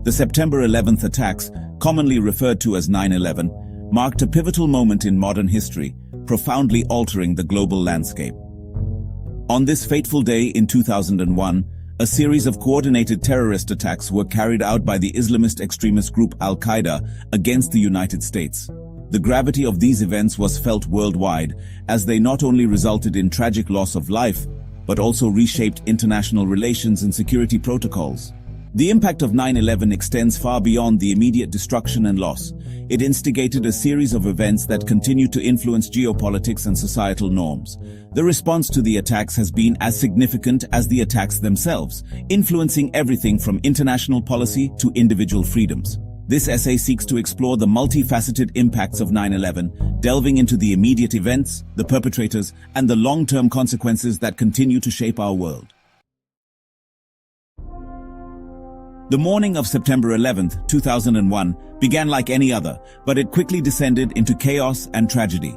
The September 11th attacks, commonly referred to as 9/11, marked a pivotal moment in modern history, profoundly altering the global landscape. On this fateful day in 2001, a series of coordinated terrorist attacks were carried out by the Islamist extremist group Al-Qaeda against the United States. The gravity of these events was felt worldwide, as they not only resulted in tragic loss of life, but also reshaped international relations and security protocols. The impact of 9/11 extends far beyond the immediate destruction and loss. It instigated a series of events that continue to influence geopolitics and societal norms. The response to the attacks has been as significant as the attacks themselves, influencing everything from international policy to individual freedoms. This essay seeks to explore the multifaceted impacts of 9/11, delving into the immediate events, the perpetrators, and the long-term consequences that continue to shape our world. The morning of September 11th, 2001, began like any other, but it quickly descended into chaos and tragedy.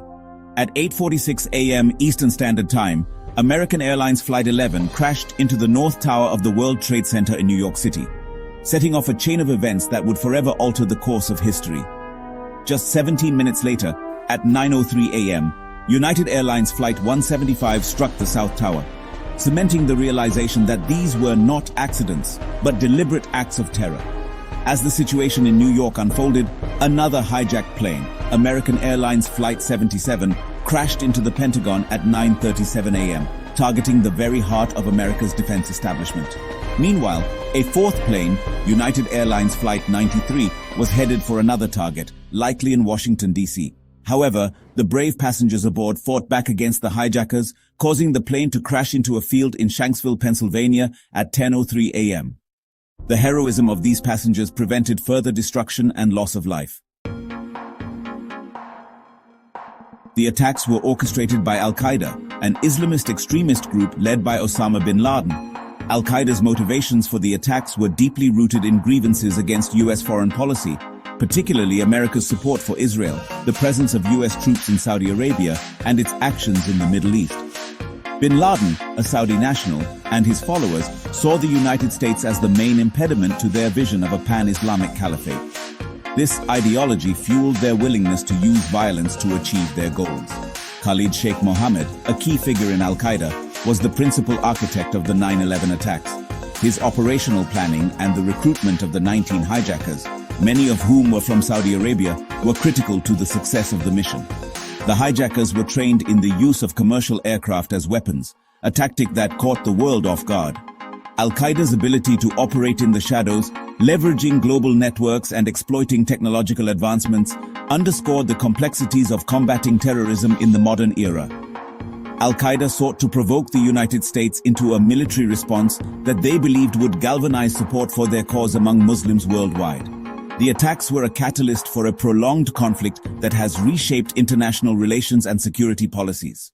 At 8:46 a.m. Eastern Standard Time, American Airlines Flight 11 crashed into the North Tower of the World Trade Center in New York City, setting off a chain of events that would forever alter the course of history. Just 17 minutes later, at 9:03 a.m., United Airlines Flight 175 struck the South Tower, cementing the realization that these were not accidents, but deliberate acts of terror. As the situation in New York unfolded, another hijacked plane, American Airlines Flight 77, crashed into the Pentagon at 9:37 a.m., targeting the very heart of America's defense establishment. Meanwhile, a fourth plane, United Airlines Flight 93, was headed for another target, likely in Washington, D.C. However, the brave passengers aboard fought back against the hijackers, causing the plane to crash into a field in Shanksville, Pennsylvania at 10:03 a.m. The heroism of these passengers prevented further destruction and loss of life. The attacks were orchestrated by Al-Qaeda, an Islamist extremist group led by Osama bin Laden. Al-Qaeda's motivations for the attacks were deeply rooted in grievances against U.S. foreign policy, particularly America's support for Israel, the presence of U.S. troops in Saudi Arabia, and its actions in the Middle East. Bin Laden, a Saudi national, and his followers saw the United States as the main impediment to their vision of a pan-Islamic caliphate. This ideology fueled their willingness to use violence to achieve their goals. Khalid Sheikh Mohammed, a key figure in Al-Qaeda, was the principal architect of the 9/11 attacks. His operational planning and the recruitment of the 19 hijackers, many of whom were from Saudi Arabia, were critical to the success of the mission. The hijackers were trained in the use of commercial aircraft as weapons, a tactic that caught the world off guard. Al-Qaeda's ability to operate in the shadows, leveraging global networks and exploiting technological advancements, underscored the complexities of combating terrorism in the modern era. Al-Qaeda sought to provoke the United States into a military response that they believed would galvanize support for their cause among Muslims worldwide. The attacks were a catalyst for a prolonged conflict that has reshaped international relations and security policies.